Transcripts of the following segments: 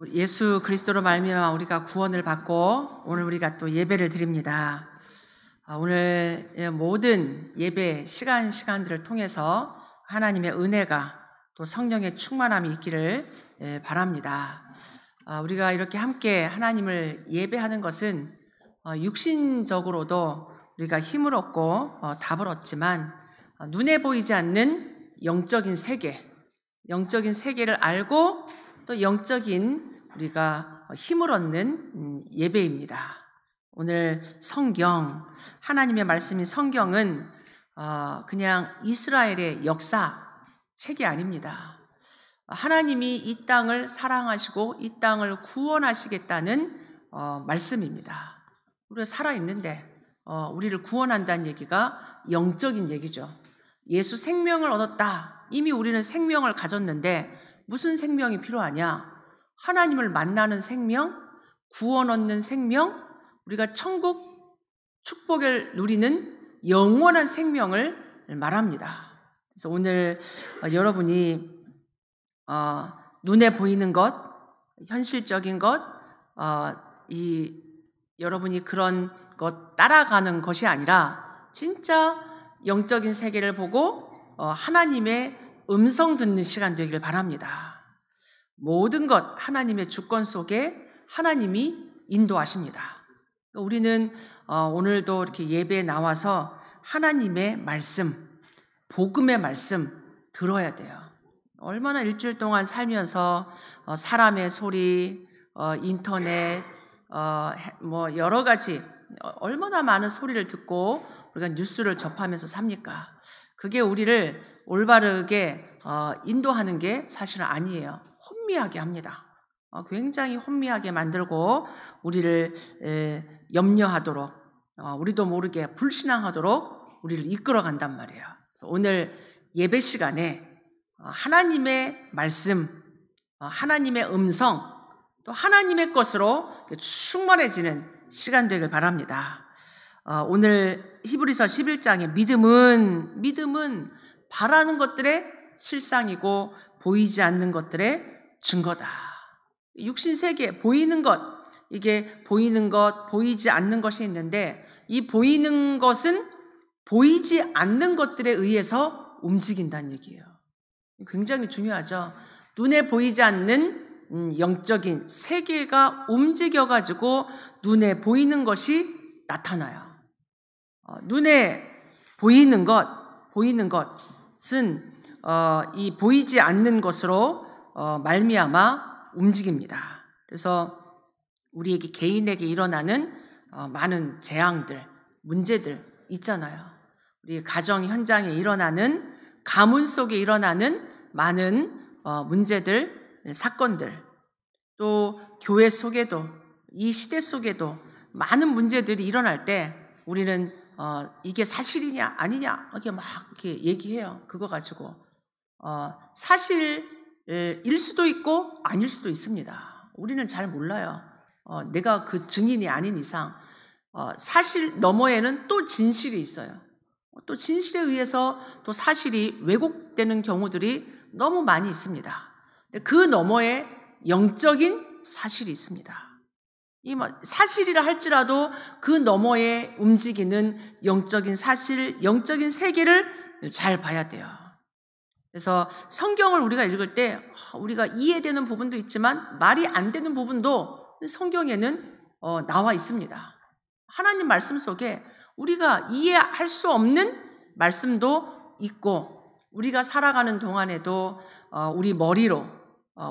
예수 그리스도로 말미암아 우리가 구원을 받고 오늘 우리가 또 예배를 드립니다. 오늘 모든 예배 시간들을 통해서 하나님의 은혜가 또 성령의 충만함이 있기를 바랍니다. 우리가 이렇게 함께 하나님을 예배하는 것은 육신적으로도 우리가 힘을 얻고 답을 얻지만 눈에 보이지 않는 영적인 세계를 알고 또 영적인 우리가 힘을 얻는 예배입니다. 오늘 성경, 하나님의 말씀인 성경은 그냥 이스라엘의 역사 책이 아닙니다. 하나님이 이 땅을 사랑하시고 이 땅을 구원하시겠다는 말씀입니다. 우리가 살아있는데 우리를 구원한다는 얘기가 영적인 얘기죠. 예수 생명을 얻었다. 이미 우리는 생명을 가졌는데 무슨 생명이 필요하냐? 하나님을 만나는 생명, 구원 얻는 생명, 우리가 천국 축복을 누리는 영원한 생명을 말합니다. 그래서 오늘 여러분이 눈에 보이는 것, 현실적인 것, 여러분이 그런 것 따라가는 것이 아니라 진짜 영적인 세계를 보고 하나님의 음성 듣는 시간 되기를 바랍니다. 모든 것 하나님의 주권 속에 하나님이 인도하십니다. 우리는 오늘도 이렇게 예배에 나와서 하나님의 말씀, 복음의 말씀 들어야 돼요. 얼마나 일주일 동안 살면서 사람의 소리, 인터넷, 뭐 여러 가지 얼마나 많은 소리를 듣고 우리가 뉴스를 접하면서 삽니까? 그게 우리를 올바르게 인도하는 게 사실은 아니에요. 혼미하게 합니다. 굉장히 혼미하게 만들고 우리를 염려하도록 우리도 모르게 불신앙하도록 우리를 이끌어 간단 말이에요. 그래서 오늘 예배 시간에 하나님의 말씀, 하나님의 음성, 또 하나님의 것으로 충만해지는 시간 되길 바랍니다. 오늘 히브리서 11장의 믿음은 바라는 것들의 실상이고 보이지 않는 것들의 증거다. 육신 세계 보이는 것, 이게 보이는 것, 보이지 않는 것이 있는데 이 보이는 것은 보이지 않는 것들에 의해서 움직인다는 얘기예요. 굉장히 중요하죠. 눈에 보이지 않는 영적인 세계가 움직여가지고 눈에 보이는 것이 나타나요. 눈에 보이는 것은 이 보이지 않는 것으로 말미암아 움직입니다. 그래서 우리에게 개인에게 일어나는 많은 재앙들, 문제들 있잖아요. 우리 가정 현장에 일어나는 가문 속에 일어나는 많은 문제들, 사건들, 또 교회 속에도 이 시대 속에도 많은 문제들이 일어날 때 우리는 이게 사실이냐 아니냐 이렇게 막 이렇게 얘기해요. 그거 가지고 사실일 수도 있고 아닐 수도 있습니다. 우리는 잘 몰라요. 내가 그 증인이 아닌 이상 사실 너머에는 또 진실이 있어요. 또 진실에 의해서 또 사실이 왜곡되는 경우들이 너무 많이 있습니다. 그 너머에 영적인 사실이 있습니다. 이 사실이라 할지라도 그 너머에 움직이는 영적인 사실, 영적인 세계를 잘 봐야 돼요. 그래서 성경을 우리가 읽을 때 우리가 이해되는 부분도 있지만 말이 안 되는 부분도 성경에는 나와 있습니다. 하나님 말씀 속에 우리가 이해할 수 없는 말씀도 있고 우리가 살아가는 동안에도 우리 머리로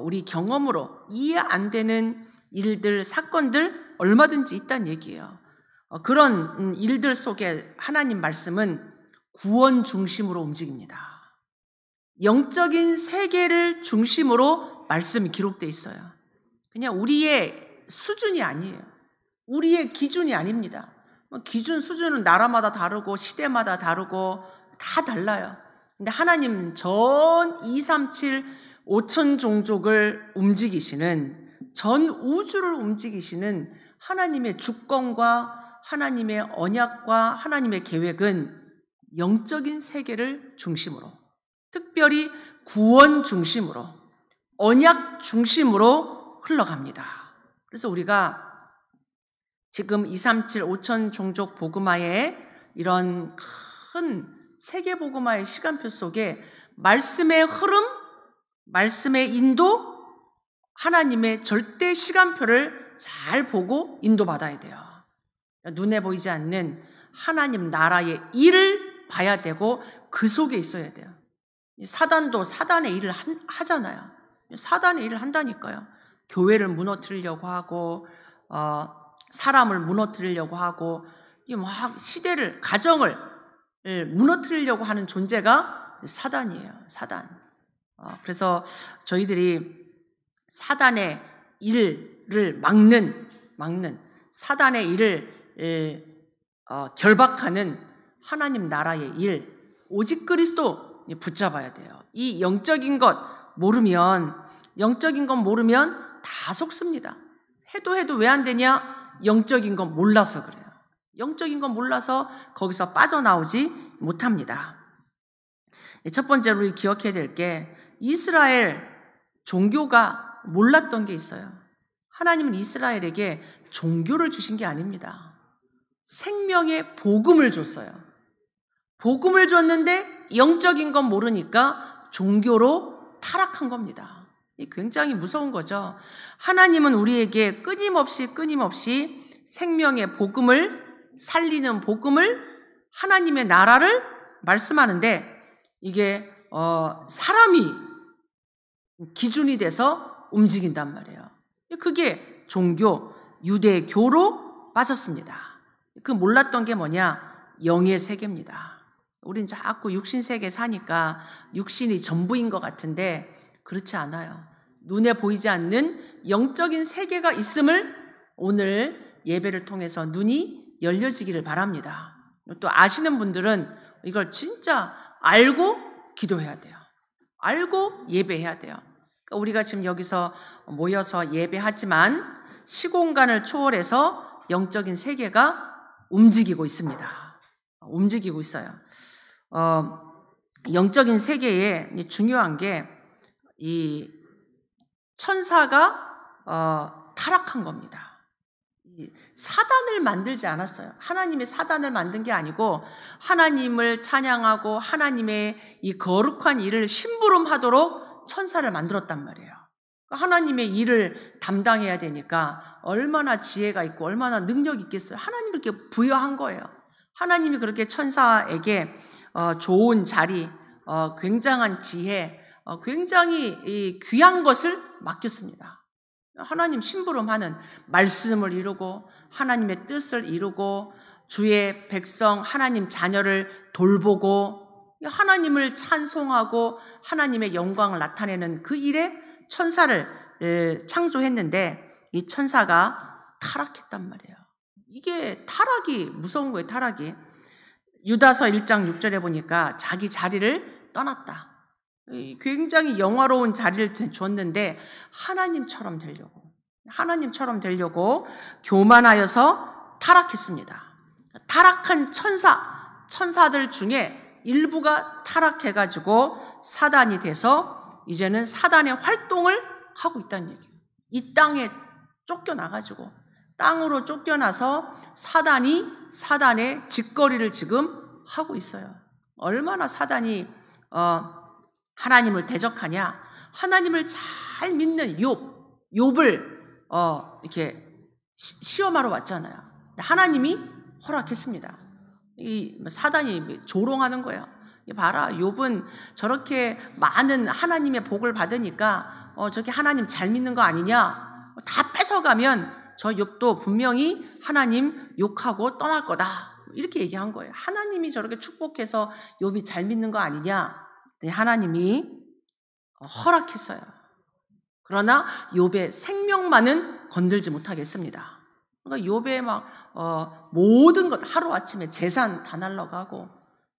우리 경험으로 이해 안 되는 일들, 사건들 얼마든지 있다는 얘기예요. 그런 일들 속에 하나님 말씀은 구원 중심으로 움직입니다. 영적인 세계를 중심으로 말씀이 기록되어 있어요. 그냥 우리의 수준이 아니에요. 우리의 기준이 아닙니다. 기준, 수준은 나라마다 다르고 시대마다 다르고 다 달라요. 근데 하나님 전 237, 5천 종족을 움직이시는 전 우주를 움직이시는 하나님의 주권과 하나님의 언약과 하나님의 계획은 영적인 세계를 중심으로 특별히 구원 중심으로 언약 중심으로 흘러갑니다. 그래서 우리가 지금 237 5천 종족 복음화의 이런 큰 세계 복음화의 시간표 속에 말씀의 흐름, 말씀의 인도, 하나님의 절대 시간표를 잘 보고 인도받아야 돼요. 눈에 보이지 않는 하나님 나라의 일을 봐야 되고 그 속에 있어야 돼요. 사단도 사단의 일을 하잖아요. 사단의 일을 한다니까요. 교회를 무너뜨리려고 하고 사람을 무너뜨리려고 하고 막 시대를 가정을 무너뜨리려고 하는 존재가 사단이에요. 사단. 그래서 저희들이 사단의 일을 막는 사단의 일을 결박하는 하나님 나라의 일, 오직 그리스도 붙잡아야 돼요. 이 영적인 것 모르면 다 속습니다. 해도 왜 안 되냐? 영적인 건 몰라서 그래요. 영적인 건 몰라서 거기서 빠져나오지 못합니다. 첫 번째로 우리 기억해야 될 게 이스라엘 종교가 몰랐던 게 있어요. 하나님은 이스라엘에게 종교를 주신 게 아닙니다. 생명의 복음을 줬어요. 복음을 줬는데 영적인 건 모르니까 종교로 타락한 겁니다. 굉장히 무서운 거죠. 하나님은 우리에게 끊임없이 생명의 복음을 살리는 복음을 하나님의 나라를 말씀하는데 이게 사람이 기준이 돼서 움직인단 말이에요. 그게 종교, 유대교로 빠졌습니다. 그 몰랐던 게 뭐냐? 영의 세계입니다. 우린 자꾸 육신 세계 사니까 육신이 전부인 것 같은데 그렇지 않아요. 눈에 보이지 않는 영적인 세계가 있음을 오늘 예배를 통해서 눈이 열려지기를 바랍니다. 또 아시는 분들은 이걸 진짜 알고 기도해야 돼요. 알고 예배해야 돼요. 그러니까 우리가 지금 여기서 모여서 예배하지만 시공간을 초월해서 영적인 세계가 움직이고 있습니다. 움직이고 있어요. 영적인 세계에 중요한 게 이 천사가 타락한 겁니다. 사단을 만들지 않았어요. 하나님이 사단을 만든 게 아니고 하나님을 찬양하고 하나님의 이 거룩한 일을 심부름하도록 천사를 만들었단 말이에요. 하나님의 일을 담당해야 되니까 얼마나 지혜가 있고 얼마나 능력이 있겠어요. 하나님이 그렇게 부여한 거예요. 하나님이 그렇게 천사에게 좋은 자리, 굉장한 지혜, 굉장히 귀한 것을 맡겼습니다. 하나님 심부름하는 말씀을 이루고 하나님의 뜻을 이루고 주의 백성 하나님 자녀를 돌보고 하나님을 찬송하고 하나님의 영광을 나타내는 그 일에 천사를 창조했는데 이 천사가 타락했단 말이에요. 이게 타락이 무서운 거예요. 타락이. 유다서 1장 6절에 보니까 자기 자리를 떠났다. 굉장히 영화로운 자리를 줬는데 하나님처럼 되려고 교만하여서 타락했습니다. 타락한 천사들 중에 일부가 타락해가지고 사단이 돼서 이제는 사단의 활동을 하고 있다는 얘기예요. 이 땅에 쫓겨나가지고 땅으로 쫓겨나서 사단의 짓거리를 지금 하고 있어요. 얼마나 사단이 하나님을 대적하냐? 하나님을 잘 믿는 욥을 이렇게 시험하러 왔잖아요. 하나님이 허락했습니다. 이 사단이 조롱하는 거예요. 봐라, 욥은 저렇게 많은 하나님의 복을 받으니까 저렇게 하나님 잘 믿는 거 아니냐? 다 뺏어가면 저 욥도 분명히 하나님 욕하고 떠날 거다. 이렇게 얘기한 거예요. 하나님이 저렇게 축복해서 욥이 잘 믿는 거 아니냐? 하나님이 허락했어요. 그러나 욥의 생명만은 건들지 못하겠습니다. 그러니까 욥의 모든 것 하루아침에 재산 다 날라가고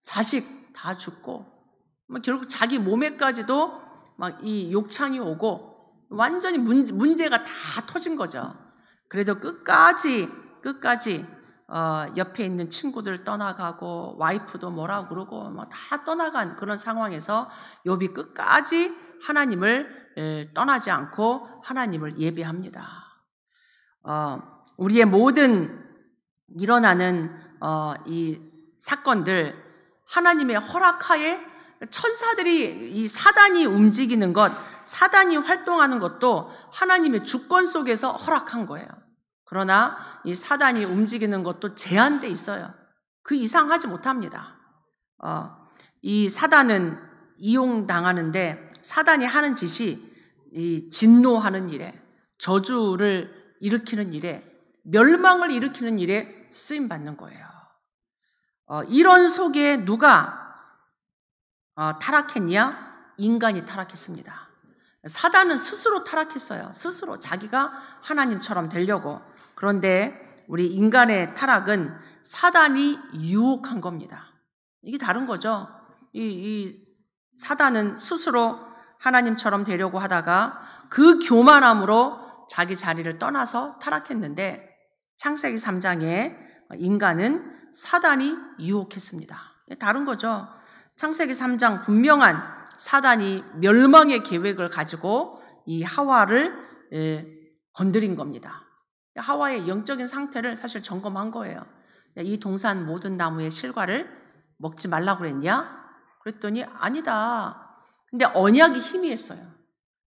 자식 다 죽고 결국 자기 몸에까지도 이 욕창이 오고 완전히 문제가 다 터진 거죠. 그래도 끝까지 옆에 있는 친구들 떠나가고 와이프도 뭐라고 그러고 다 떠나간 그런 상황에서 욥이 끝까지 하나님을 떠나지 않고 하나님을 예배합니다. 우리의 모든 일어나는 이 사건들 하나님의 허락하에 천사들이 이 사단이 움직이는 것, 사단이 활동하는 것도 하나님의 주권 속에서 허락한 거예요. 그러나 이 사단이 움직이는 것도 제한돼 있어요. 그 이상 하지 못합니다. 이 사단은 이용당하는데 사단이 하는 짓이 이 진노하는 일에, 저주를 일으키는 일에, 멸망을 일으키는 일에 쓰임받는 거예요. 이런 속에 누가 타락했냐? 인간이 타락했습니다. 사단은 스스로 타락했어요. 스스로 자기가 하나님처럼 되려고. 그런데 우리 인간의 타락은 사단이 유혹한 겁니다. 이게 다른 거죠. 이 사단은 스스로 하나님처럼 되려고 하다가 그 교만함으로 자기 자리를 떠나서 타락했는데 창세기 3장에 인간은 사단이 유혹했습니다. 다른 거죠. 창세기 3장 분명한 사단이 멸망의 계획을 가지고 이 하와를 건드린 겁니다. 하와의 영적인 상태를 사실 점검한 거예요. 이 동산 모든 나무의 실과를 먹지 말라고 그랬냐? 그랬더니 아니다. 근데 언약이 희미했어요.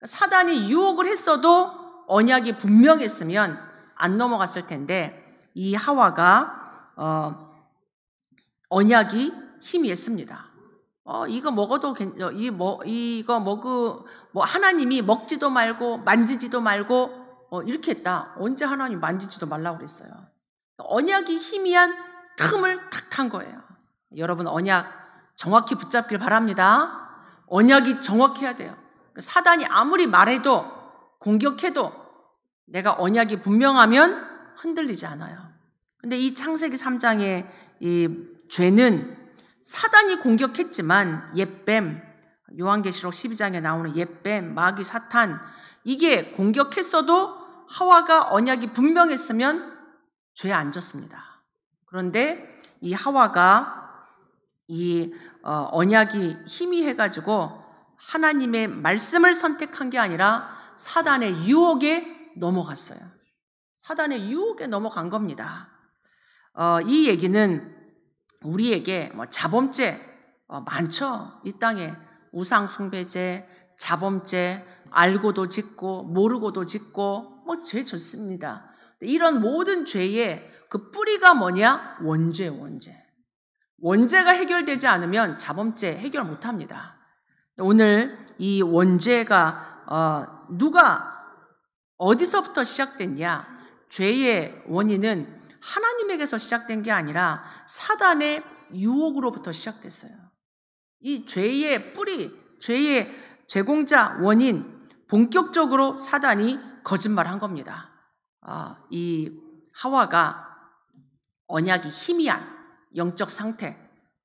사단이 유혹을 했어도 언약이 분명했으면 안 넘어갔을 텐데 이 하와가 언약이 희미했습니다. 이거 먹어도 하나님이 먹지도 말고 만지지도 말고 이렇게 했다. 언제 하나님 만지지도 말라고 그랬어요. 언약이 희미한 틈을 탁 탄 거예요. 여러분 언약 정확히 붙잡길 바랍니다. 언약이 정확해야 돼요. 사단이 아무리 말해도 공격해도 내가 언약이 분명하면 흔들리지 않아요. 근데 이 창세기 3장의 이 죄는 사단이 공격했지만 옛뱀, 요한계시록 12장에 나오는 옛뱀, 마귀, 사탄 이게 공격했어도 하와가 언약이 분명했으면 죄에 안 졌습니다. 그런데 이 하와가 이 언약이 희미해가지고 하나님의 말씀을 선택한 게 아니라 사단의 유혹에 넘어갔어요. 사단의 유혹에 넘어간 겁니다. 이 얘기는 우리에게 자범죄 많죠. 이 땅에 우상숭배죄, 자범죄, 알고도 짓고 모르고도 짓고 죄 졌습니다. 이런 모든 죄의 그 뿌리가 뭐냐? 원죄가 해결되지 않으면 자범죄 해결 못합니다. 오늘 이 원죄가 누가 어디서부터 시작됐냐? 죄의 원인은 하나님에게서 시작된 게 아니라 사단의 유혹으로부터 시작됐어요. 이 죄의 뿌리, 죄의 제공자 원인, 본격적으로 사단이 거짓말한 겁니다. 이 하와가 언약이 희미한 영적 상태,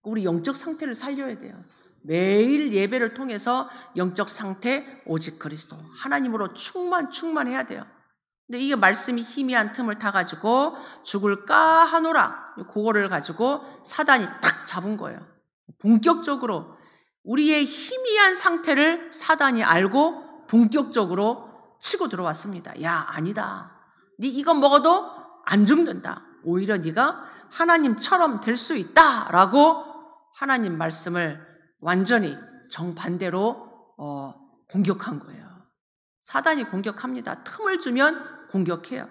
우리 영적 상태를 살려야 돼요. 매일 예배를 통해서 영적 상태 오직 그리스도, 하나님으로 충만해야 돼요. 근데 이게 말씀이 희미한 틈을 타가지고 죽을까 하노라, 그거를 가지고 사단이 탁 잡은 거예요. 본격적으로 우리의 희미한 상태를 사단이 알고 본격적으로 치고 들어왔습니다. 야, 아니다. 네 이거 먹어도 안 죽는다. 오히려 네가 하나님처럼 될 수 있다라고 하나님 말씀을 완전히 정반대로 공격한 거예요. 사단이 공격합니다. 틈을 주면 공격해요.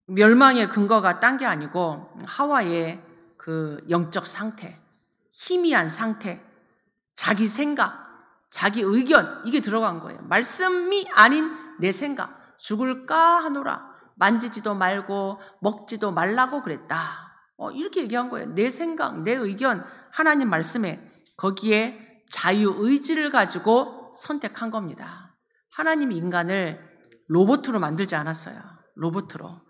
멸망의 근거가 딴 게 아니고 하와의 그 영적 상태, 희미한 상태, 자기 생각, 자기 의견 이게 들어간 거예요. 말씀이 아닌 내 생각, 죽을까 하노라, 만지지도 말고 먹지도 말라고 그랬다. 이렇게 얘기한 거예요. 내 생각, 내 의견, 하나님 말씀에 거기에 자유의지를 가지고 선택한 겁니다. 하나님이 인간을 로봇으로 만들지 않았어요. 로봇으로.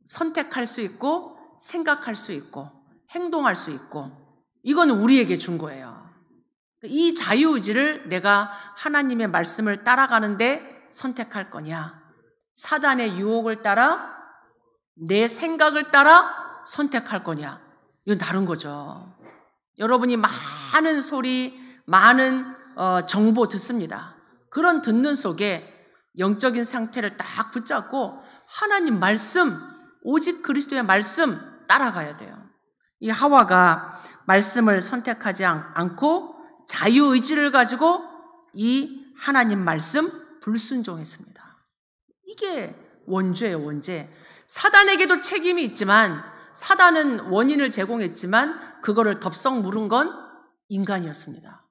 선택할 수 있고 생각할 수 있고 행동할 수 있고 이건 우리에게 준 거예요. 이 자유의지를 내가 하나님의 말씀을 따라가는데 선택할 거냐, 사단의 유혹을 따라 내 생각을 따라 선택할 거냐, 이건 다른 거죠. 여러분이 많은 소리, 많은 정보 듣습니다. 그런 듣는 속에 영적인 상태를 딱 붙잡고 하나님 말씀, 오직 그리스도의 말씀 따라가야 돼요. 이 하와가 말씀을 선택하지 않고 자유의지를 가지고 이 하나님 말씀 불순종했습니다. 이게 원죄예요, 원죄. 사단에게도 책임이 있지만 사단은 원인을 제공했지만 그거를 덥석 물은 건 인간이었습니다.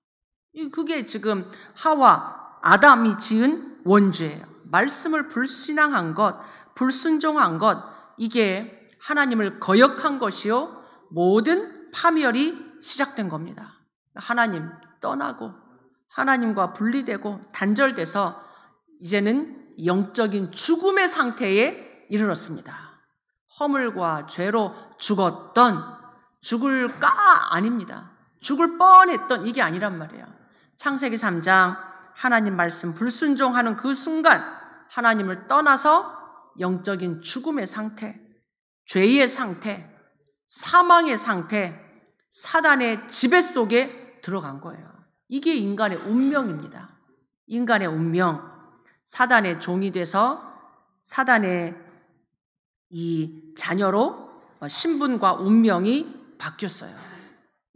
그게 지금 하와, 아담이 지은 원죄예요. 말씀을 불신앙한 것, 불순종한 것, 이게 하나님을 거역한 것이요 모든 파멸이 시작된 겁니다. 하나님 떠나고 하나님과 분리되고 단절돼서 이제는 영적인 죽음의 상태에 이르렀습니다. 허물과 죄로 죽을까? 아닙니다. 죽을 뻔했던 이게 아니란 말이에요. 창세기 3장 하나님 말씀 불순종하는 그 순간 하나님을 떠나서 영적인 죽음의 상태, 죄의 상태, 사망의 상태, 사단의 지배 속에 들어간 거예요. 이게 인간의 운명입니다. 인간의 운명, 사단의 종이 돼서 사단의 이 자녀로 신분과 운명이 바뀌었어요.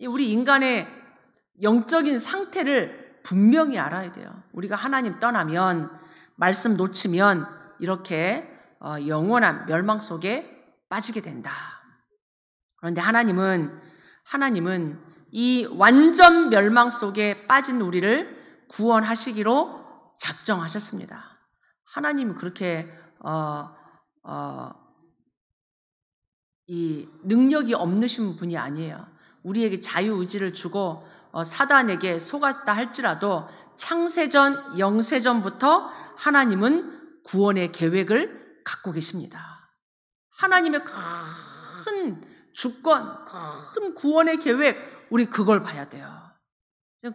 우리 인간의 영적인 상태를 분명히 알아야 돼요. 우리가 하나님 떠나면, 말씀 놓치면 이렇게 영원한 멸망 속에 빠지게 된다. 그런데 하나님은 이 완전 멸망 속에 빠진 우리를 구원하시기로 작정하셨습니다. 하나님은 그렇게 이 능력이 없으신 분이 아니에요. 우리에게 자유의지를 주고 사단에게 속았다 할지라도 창세전, 영세전부터 하나님은 구원의 계획을 갖고 계십니다. 하나님의 큰 주권, 큰 구원의 계획, 우리 그걸 봐야 돼요.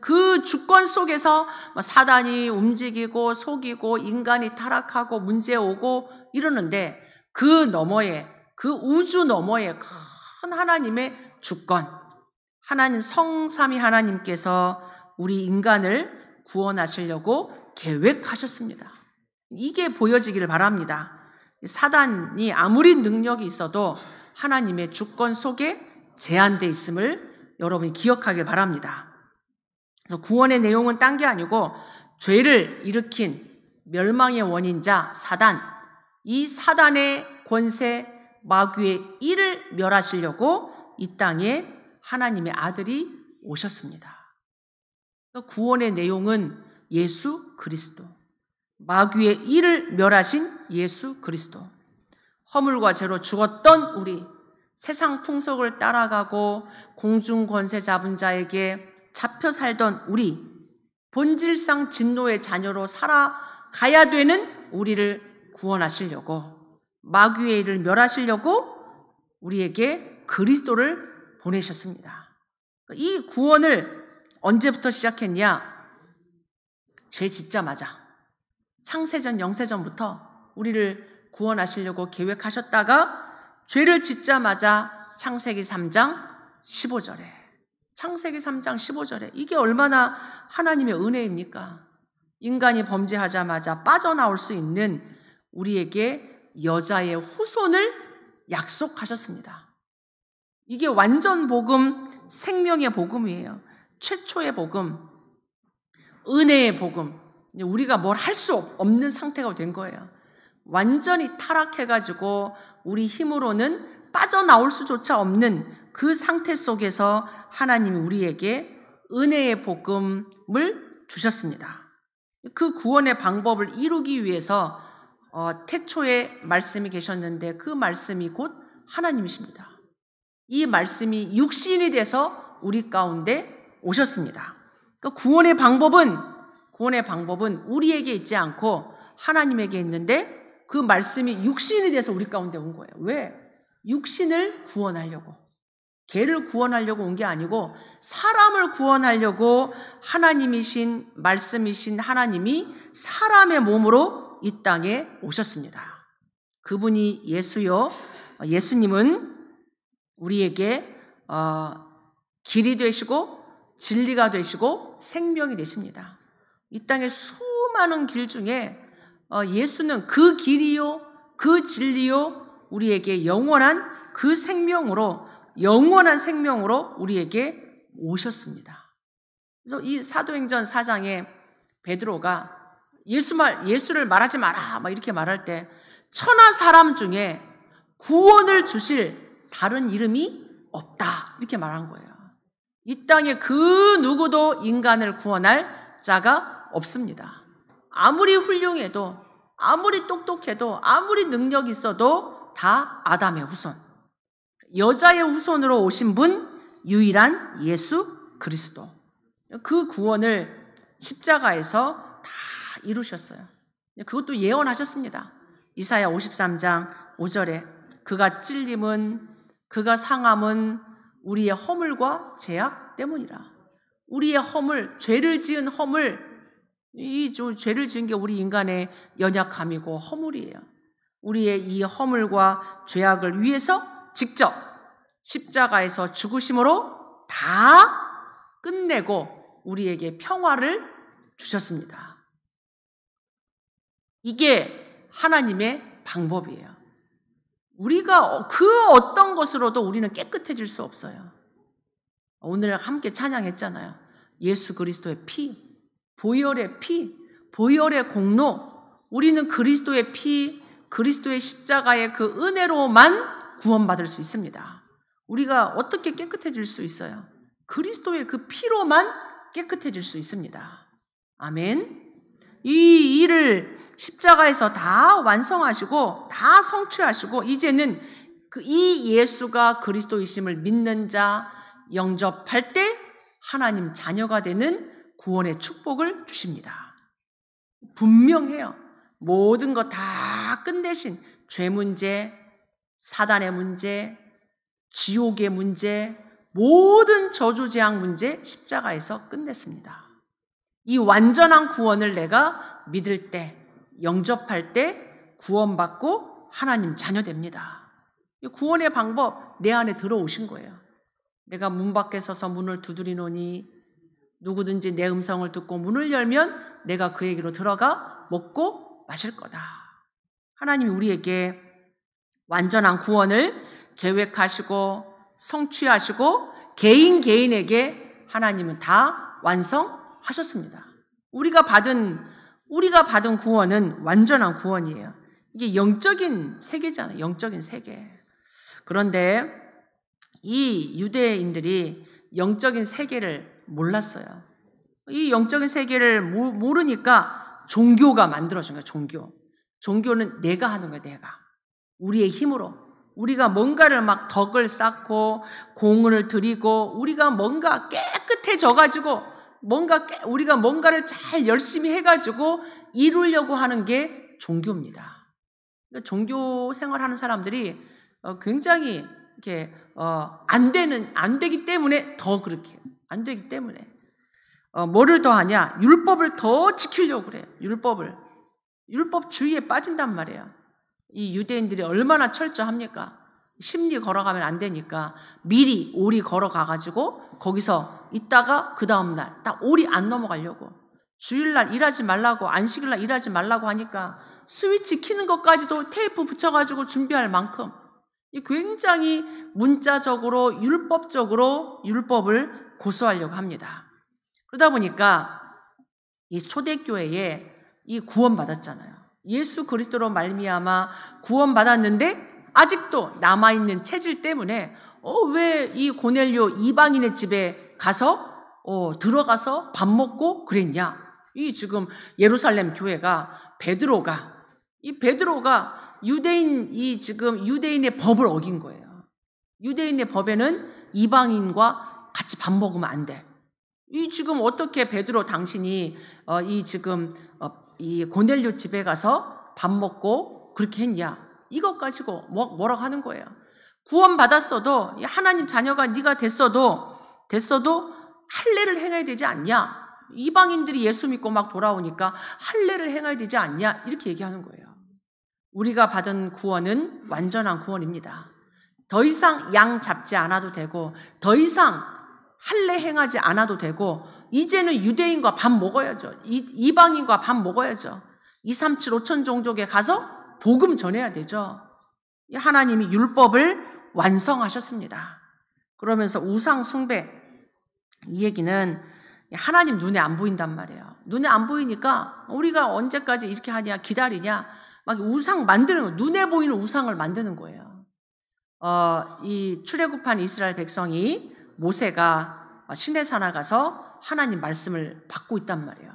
그 주권 속에서 사단이 움직이고 속이고 인간이 타락하고 문제 오고 이러는데 그 너머에, 그 우주 너머에 큰 하나님의 주권, 하나님 성삼위 하나님께서 우리 인간을 구원하시려고 계획하셨습니다. 이게 보여지기를 바랍니다. 사단이 아무리 능력이 있어도 하나님의 주권 속에 제한되어 있음을 여러분이 기억하길 바랍니다. 그래서 구원의 내용은 딴 게 아니고 죄를 일으킨 멸망의 원인자 사단, 이 사단의 권세 마귀의 일을 멸하시려고 이 땅에 하나님의 아들이 오셨습니다. 구원의 내용은 예수 그리스도, 마귀의 일을 멸하신 예수 그리스도, 허물과 죄로 죽었던 우리, 세상 풍속을 따라가고 공중 권세 잡은 자에게 잡혀 살던 우리, 본질상 진노의 자녀로 살아가야 되는 우리를 구원하시려고, 마귀의 일을 멸하시려고 우리에게 그리스도를 보내셨습니다. 이 구원을 언제부터 시작했냐? 죄 짓자마자 창세전, 영세전부터 우리를 구원하시려고 계획하셨다가 죄를 짓자마자 창세기 3장 15절에, 창세기 3장 15절에 이게 얼마나 하나님의 은혜입니까? 인간이 범죄하자마자 빠져나올 수 있는 우리에게 여자의 후손을 약속하셨습니다. 이게 완전 복음, 생명의 복음이에요. 최초의 복음, 은혜의 복음. 우리가 뭘 할 수 없는 상태가 된 거예요. 완전히 타락해가지고 우리 힘으로는 빠져나올 수조차 없는 그 상태 속에서 하나님이 우리에게 은혜의 복음을 주셨습니다. 그 구원의 방법을 이루기 위해서 태초에 말씀이 계셨는데 그 말씀이 곧 하나님이십니다. 이 말씀이 육신이 돼서 우리 가운데 오셨습니다. 그러니까 구원의 방법은 우리에게 있지 않고 하나님에게 있는데 그 말씀이 육신이 돼서 우리 가운데 온 거예요. 왜? 육신을 구원하려고, 개를 구원하려고 온 게 아니고 사람을 구원하려고 말씀이신 하나님이 사람의 몸으로 이 땅에 오셨습니다. 그분이 예수요. 예수님은 우리에게 길이 되시고 진리가 되시고 생명이 되십니다. 이 땅의 수많은 길 중에 예수는 그 길이요, 그 진리요, 우리에게 영원한 그 생명으로, 영원한 생명으로 우리에게 오셨습니다. 그래서 이 사도행전 4장에 베드로가 예수를 말하지 마라 막 이렇게 말할 때 천하 사람 중에 구원을 주실 다른 이름이 없다 이렇게 말한 거예요. 이 땅에 그 누구도 인간을 구원할 자가 없습니다. 아무리 훌륭해도, 아무리 똑똑해도, 아무리 능력 있어도 다 아담의 후손, 여자의 후손으로 오신 분 유일한 예수 그리스도, 그 구원을 십자가에서 다 이루셨어요. 그것도 예언하셨습니다. 이사야 53장 5절에 그가 찔림은, 그가 상함은 우리의 허물과 죄악 때문이라. 우리의 허물, 죄를 지은 허물, 이 죄를 지은 게 우리 인간의 연약함이고 허물이에요. 우리의 이 허물과 죄악을 위해서 직접 십자가에서 죽으심으로 다 끝내고 우리에게 평화를 주셨습니다. 이게 하나님의 방법이에요. 우리가 그 어떤 것으로도 우리는 깨끗해질 수 없어요. 오늘 함께 찬양했잖아요. 예수 그리스도의 피, 보혈의 피, 보혈의 공로, 우리는 그리스도의 피, 그리스도의 십자가의 그 은혜로만 구원받을 수 있습니다. 우리가 어떻게 깨끗해질 수 있어요? 그리스도의 그 피로만 깨끗해질 수 있습니다. 아멘. 이 일을 십자가에서 다 완성하시고 다 성취하시고 이제는 이 예수가 그리스도이심을 믿는 자, 영접할 때 하나님 자녀가 되는 구원의 축복을 주십니다. 분명해요. 모든 거 다 끝내신 죄 문제, 사단의 문제, 지옥의 문제, 모든 저주재앙 문제 십자가에서 끝냈습니다. 이 완전한 구원을 내가 믿을 때, 영접할 때 구원받고 하나님 자녀 됩니다. 구원의 방법 내 안에 들어오신 거예요. 내가 문 밖에 서서 문을 두드리노니 누구든지 내 음성을 듣고 문을 열면 내가 그에게로 들어가 먹고 마실 거다. 하나님이 우리에게 완전한 구원을 계획하시고 성취하시고 개인에게 하나님은 다 완성하셨습니다. 우리가 받은 구원은 완전한 구원이에요. 이게 영적인 세계잖아요. 영적인 세계. 그런데 이 유대인들이 영적인 세계를 몰랐어요. 이 영적인 세계를 모르니까 종교가 만들어진 거예요. 종교는 내가 하는 거예요. 내가. 우리의 힘으로. 우리가 뭔가를 막 덕을 쌓고 공을 들이고 우리가 뭔가 깨끗해져가지고 우리가 뭔가를 잘 열심히 해가지고 이루려고 하는 게 종교입니다. 그러니까 종교 생활하는 사람들이 굉장히 이렇게 안 되기 때문에 더 그렇게 해요. 안 되기 때문에 뭐를 더 하냐? 율법을 더 지키려고 그래요. 율법주의에 빠진단 말이에요. 이 유대인들이 얼마나 철저합니까? 심리 걸어가면 안 되니까 미리 오리 걸어가가지고 거기서 있다가 그 다음날 딱 오리 안 넘어가려고 주일날 일하지 말라고 안식일날 일하지 말라고 하니까 스위치 키는 것까지도 테이프 붙여가지고 준비할 만큼 굉장히 문자적으로 율법적으로 율법을 고수하려고 합니다. 그러다 보니까 이 초대교회에 이 구원받았잖아요. 예수 그리스도로 말미암아 구원받았는데 아직도 남아있는 체질 때문에 왜 이 고넬료 이방인의 집에 가서 들어가서 밥 먹고 그랬냐? 이 지금 예루살렘 교회가 베드로가 유대인의 법을 어긴 거예요. 유대인의 법에는 이방인과 같이 밥 먹으면 안 돼. 이 지금 어떻게 베드로 당신이 이 고넬료 집에 가서 밥 먹고 그렇게 했냐? 이것 가지고 뭐라고 하는 거예요. 구원받았어도 하나님 자녀가 네가 됐어도 할례를 행해야 되지 않냐? 이방인들이 예수 믿고 막 돌아오니까 할례를 행해야 되지 않냐? 이렇게 얘기하는 거예요. 우리가 받은 구원은 완전한 구원입니다. 더 이상 양 잡지 않아도 되고 더 이상 할례 행하지 않아도 되고 이제는 유대인과 밥 먹어야죠. 이방인과 밥 먹어야죠. 237 5천 종족에 가서 복음 전해야 되죠. 하나님이 율법을 완성하셨습니다. 그러면서 우상 숭배, 이 얘기는 하나님 눈에 안 보인단 말이에요. 눈에 안 보이니까 우리가 언제까지 이렇게 하냐, 기다리냐, 막 우상 만드는 거, 눈에 보이는 우상을 만드는 거예요. 이 출애굽한 이스라엘 백성이 모세가 시내산에 가서 하나님 말씀을 받고 있단 말이에요.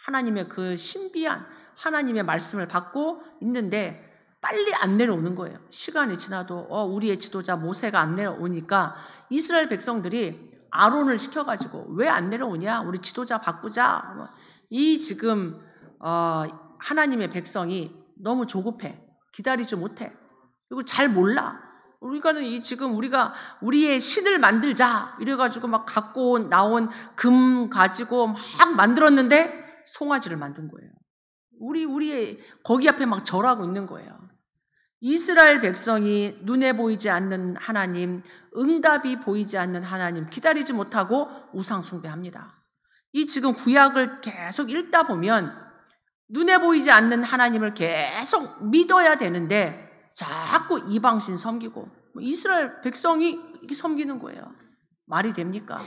하나님의 그 신비한 하나님의 말씀을 받고 있는데 빨리 안 내려오는 거예요. 시간이 지나도 우리의 지도자 모세가 안 내려오니까 이스라엘 백성들이 아론을 시켜가지고 왜 안 내려오냐? 우리 지도자 바꾸자. 이 지금 하나님의 백성이 너무 조급해. 기다리지 못해. 그리고 잘 몰라. 우리가 우리의 신을 만들자. 이래가지고 막 갖고 나온 금 가지고 막 만들었는데 송아지를 만든 거예요. 우리의 거기 앞에 막 절하고 있는 거예요. 이스라엘 백성이 눈에 보이지 않는 하나님, 응답이 보이지 않는 하나님, 기다리지 못하고 우상 숭배합니다. 이 지금 구약을 계속 읽다 보면 눈에 보이지 않는 하나님을 계속 믿어야 되는데 자꾸 이방신 섬기고 이스라엘 백성이 섬기는 거예요. 말이 됩니까?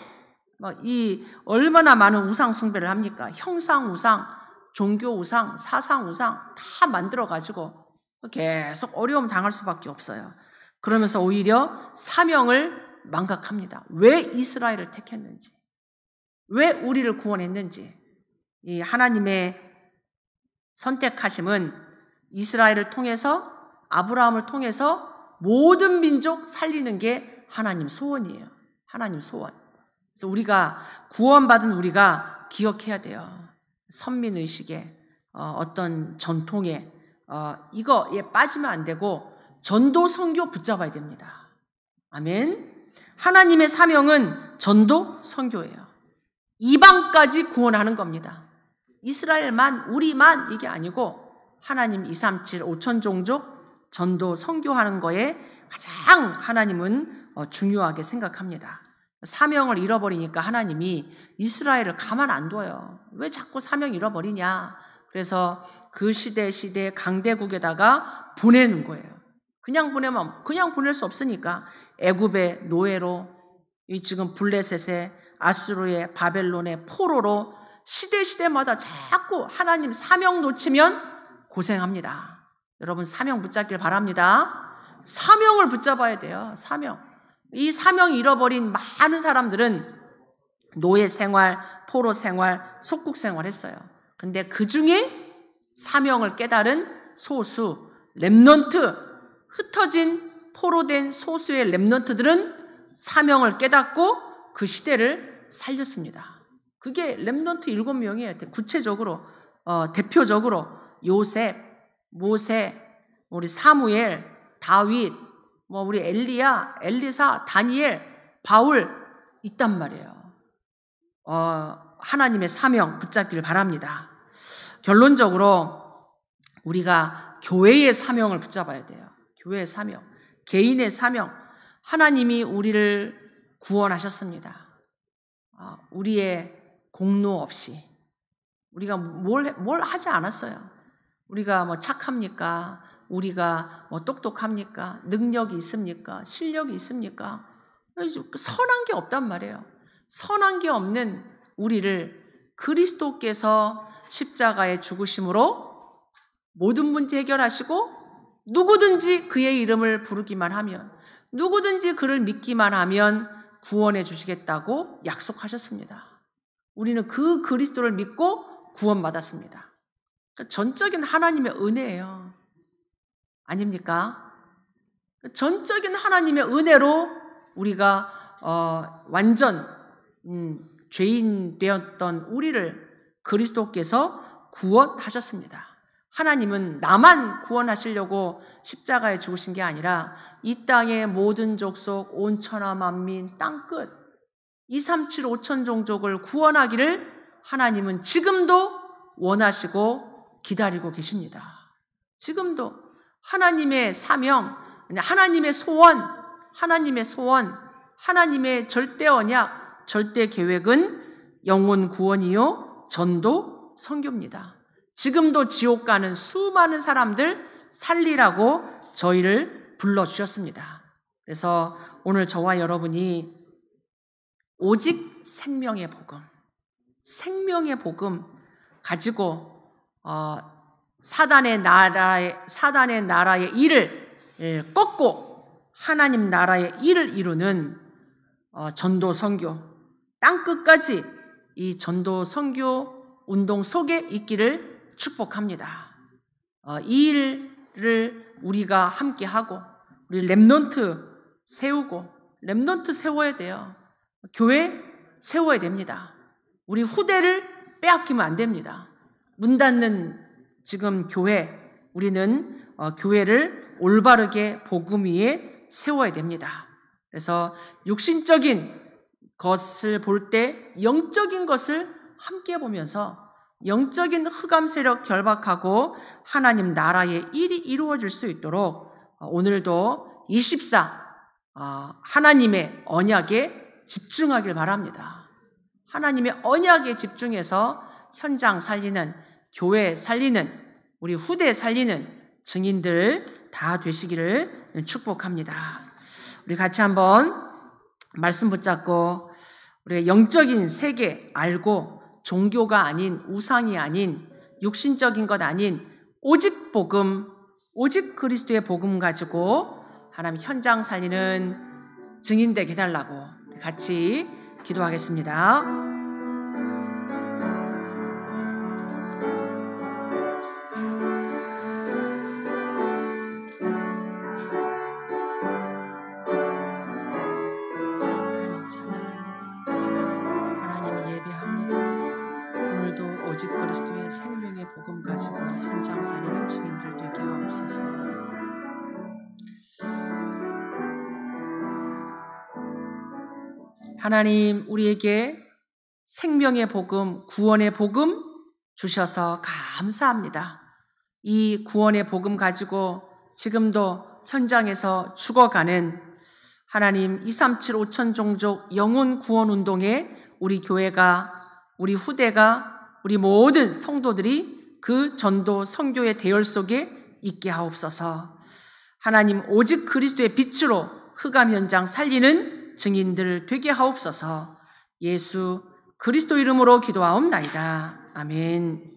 이 얼마나 많은 우상 숭배를 합니까? 형상 우상, 종교 우상, 사상 우상 다 만들어가지고 계속 어려움 당할 수밖에 없어요. 그러면서 오히려 사명을 망각합니다. 왜 이스라엘을 택했는지, 왜 우리를 구원했는지. 이 하나님의 선택하심은 이스라엘을 통해서, 아브라함을 통해서 모든 민족 살리는 게 하나님 소원이에요. 하나님 소원. 그래서 우리가 구원받은 우리가 기억해야 돼요. 선민의식에 어떤 전통에 이거에 빠지면 안 되고 전도 선교 붙잡아야 됩니다. 아멘. 하나님의 사명은 전도 선교예요. 이방까지 구원하는 겁니다. 이스라엘만, 우리만 이게 아니고 하나님 237 5천 종족 전도 선교하는 거에 가장 하나님은 중요하게 생각합니다. 사명을 잃어버리니까 하나님이 이스라엘을 가만 안 둬요. 왜 자꾸 사명 잃어버리냐. 그래서 그 시대 강대국에다가 보내는 거예요. 그냥 보낼 수 없으니까 애굽의 노예로, 이 지금 블레셋의, 아수르의, 바벨론의 포로로 시대마다 자꾸 하나님 사명 놓치면 고생합니다. 여러분 사명 붙잡길 바랍니다. 사명을 붙잡아야 돼요. 사명. 이 사명 잃어버린 많은 사람들은 노예 생활, 포로 생활, 속국 생활 했어요. 근데 그 중에 사명을 깨달은 소수, 렘넌트, 흩어진 포로된 소수의 렘넌트들은 사명을 깨닫고 그 시대를 살렸습니다. 그게 렘넌트 7명이에요. 구체적으로, 대표적으로 요셉, 모세, 우리 사무엘, 다윗, 우리 엘리야, 엘리사, 다니엘, 바울 있단 말이에요. 하나님의 사명 붙잡기를 바랍니다. 결론적으로 우리가 교회의 사명을 붙잡아야 돼요. 교회의 사명, 개인의 사명. 하나님이 우리를 구원하셨습니다. 우리의 공로 없이 우리가 뭘 하지 않았어요. 우리가 착합니까? 우리가 똑똑합니까? 능력이 있습니까? 실력이 있습니까? 선한 게 없단 말이에요. 선한 게 없는 우리를 그리스도께서 십자가의 죽으심으로 모든 문제 해결하시고 누구든지 그의 이름을 부르기만 하면, 누구든지 그를 믿기만 하면 구원해 주시겠다고 약속하셨습니다. 우리는 그 그리스도를 믿고 구원받았습니다. 전적인 하나님의 은혜예요. 아닙니까? 전적인 하나님의 은혜로 우리가 완전 죄인 되었던 우리를 그리스도께서 구원하셨습니다. 하나님은 나만 구원하시려고 십자가에 죽으신 게 아니라 이 땅의 모든 족속, 온 천하 만민, 땅끝 237 5천 종족을 구원하기를 하나님은 지금도 원하시고 기다리고 계십니다. 지금도 하나님의 사명, 하나님의 소원, 하나님의 절대 언약, 절대 계획은 영혼 구원이요 전도 선교입니다. 지금도 지옥 가는 수많은 사람들 살리라고 저희를 불러주셨습니다. 그래서 오늘 저와 여러분이 오직 생명의 복음 가지고 사단의 나라의 일을 꺾고 하나님 나라의 일을 이루는 전도 선교, 땅 끝까지 이 전도 선교 운동 속에 있기를 축복합니다. 이 일을 우리가 함께 하고 우리 렘넌트 세워야 돼요. 교회 세워야 됩니다. 우리 후대를 빼앗기면 안 됩니다. 문 닫는 지금 교회, 우리는 교회를 올바르게 복음 위에 세워야 됩니다. 그래서 육신적인 것을 볼 때 영적인 것을 함께 보면서 영적인 흑암 세력 결박하고 하나님 나라의 일이 이루어질 수 있도록 오늘도 24 하나님의 언약에 집중하길 바랍니다. 하나님의 언약에 집중해서 현장 살리는, 교회 살리는, 우리 후대 살리는 증인들 다 되시기를 축복합니다. 우리 같이 한번 말씀 붙잡고 우리가 영적인 세계 알고 종교가 아닌, 우상이 아닌, 육신적인 것 아닌 오직 복음, 오직 그리스도의 복음 가지고 하나님 현장 살리는 증인 되게 해달라고 같이 기도하겠습니다. 오직 그리스도의 생명의 복음 가지고 현장 살리는 증인들 되게 하옵소서. 하나님, 우리에게 생명의 복음, 구원의 복음 주셔서 감사합니다. 이 구원의 복음 가지고 지금도 현장에서 죽어가는 하나님 237 5천 종족 영혼 구원 운동에 우리 교회가, 우리 후대가, 우리 모든 성도들이 그 전도 선교의 대열 속에 있게 하옵소서. 하나님 오직 그리스도의 빛으로 흑암 현장 살리는 증인들 되게 하옵소서. 예수 그리스도 이름으로 기도하옵나이다. 아멘.